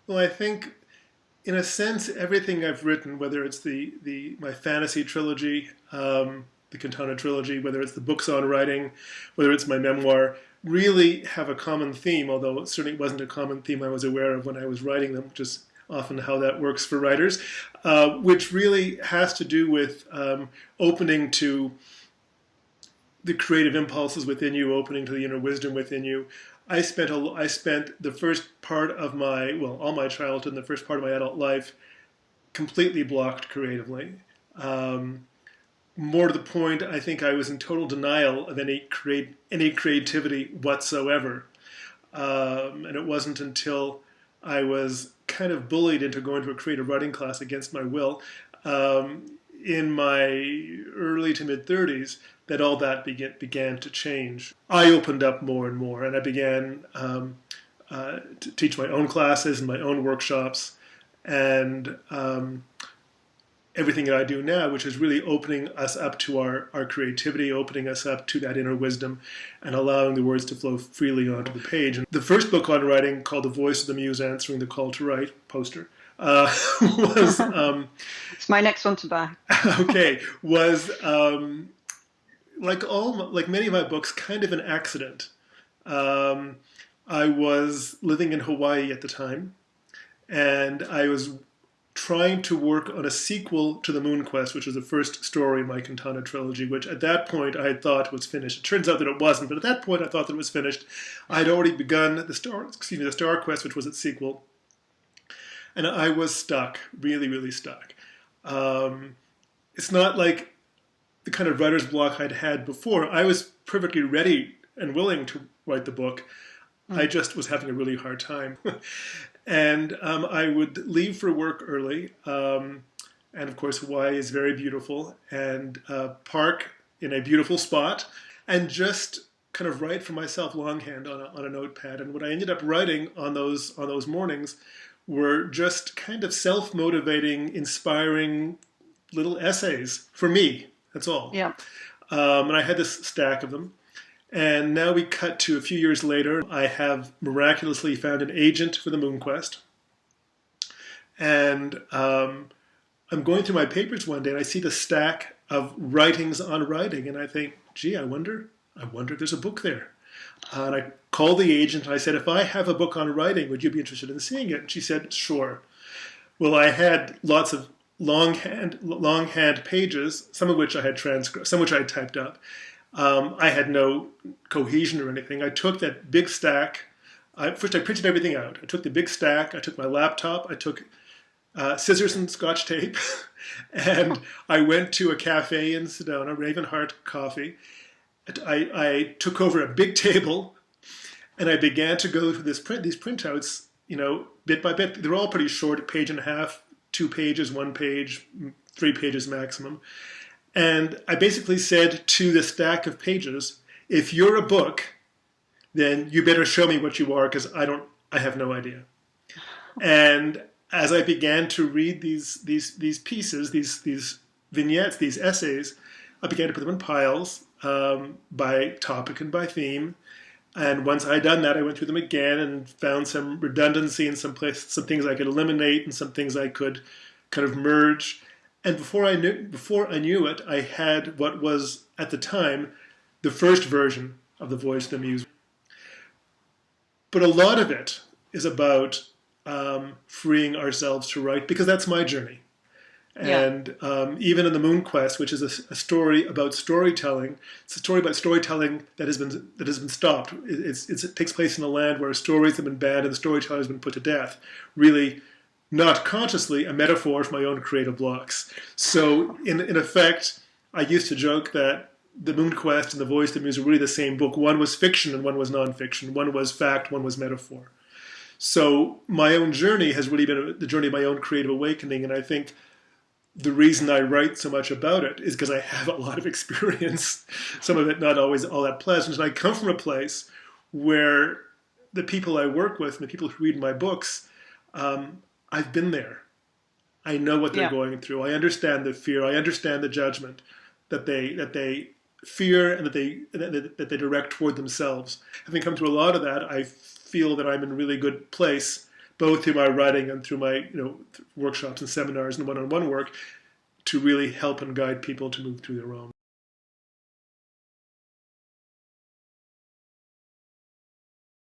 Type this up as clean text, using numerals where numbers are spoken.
Well, I think, in a sense, everything I've written, whether it's my fantasy trilogy, the Quintana trilogy, whether it's the books on writing, whether it's my memoir, really have a common theme, although it certainly wasn't a common theme I was aware of when I was writing them, which is often how that works for writers, which really has to do with opening to the creative impulses within you, opening to the inner wisdom within you. I spent the first part of all my childhood and the first part of my adult life completely blocked creatively. More to the point, I think I was in total denial of any creativity whatsoever. And it wasn't until I was kind of bullied into going to a creative writing class against my will in my early to mid 30s that all that began to change. I opened up more and more, and I began to teach my own classes and my own workshops, and everything that I do now, which is really opening us up to our creativity, opening us up to that inner wisdom, and allowing the words to flow freely onto the page. And the first book on writing, called The Voice of the Muse Answering the Call to Write, poster, was... it's my next one to buy. Okay, was... like many of my books, kind of an accident. I was living in Hawaii at the time, and I was trying to work on a sequel to The Moon Quest, which was the first story in my Quintana trilogy, which at that point I had thought was finished. It turns out that it wasn't, but at that point I thought that it was finished. I had already begun the Star Quest, which was its sequel, and I was stuck, really, really stuck. It's not like the kind of writer's block I'd had before. I was perfectly ready and willing to write the book. I just was having a really hard time. And I would leave for work early. And of course, Hawaii is very beautiful. And park in a beautiful spot. And just kind of write for myself longhand on a notepad. And what I ended up writing on those mornings were just kind of self-motivating, inspiring little essays for me. That's all. Yeah. And I had this stack of them. And now we cut to a few years later. I have miraculously found an agent for the Moon Quest. And I'm going through my papers one day and I see the stack of writings on writing. And I think, gee, I wonder if there's a book there. And I called the agent and I said, if I have a book on writing, would you be interested in seeing it? And she said, sure. Well, I had lots of longhand pages, some of which I had transcribed, some which I had typed up. I had no cohesion or anything. I took that big stack. First, I printed everything out. I took the big stack. I took my laptop. I took scissors and Scotch tape. And I went to a cafe in Sedona, Ravenheart Coffee. I took over a big table, and I began to go through these printouts, bit by bit. They're all pretty short, a page and a half, 2 pages, 1 page, 3 pages maximum. And I basically said to the stack of pages, if you're a book, then you better show me what you are, because I have no idea. And as I began to read these pieces, these vignettes, these essays, I began to put them in piles by topic and by theme. And once I had done that, I went through them again and found some redundancy in some things I could eliminate and some things I could kind of merge. And before I knew it, I had what was, at the time, the first version of The Voice of the Muse. But a lot of it is about freeing ourselves to write, because that's my journey. And even in The Moon Quest, which is a story about storytelling, it's a story about storytelling that has been stopped. It takes place in a land where stories have been banned and the storyteller has been put to death. Really, not consciously, a metaphor for my own creative blocks. So, in effect, I used to joke that The Moon Quest and The Voice of the Muse were really the same book. One was fiction and one was nonfiction. One was fact, one was metaphor. So my own journey has really been the journey of my own creative awakening, and I think the reason I write so much about it is because I have a lot of experience, some of it not always all that pleasant. And I come from a place where the people I work with and the people who read my books, I've been there. I know what they're going through. I understand the fear. I understand the judgment that they fear and that they direct toward themselves. Having come through a lot of that, I feel that I'm in a really good place both through my writing and through my workshops and seminars and one-on-one work, to really help and guide people to move through their own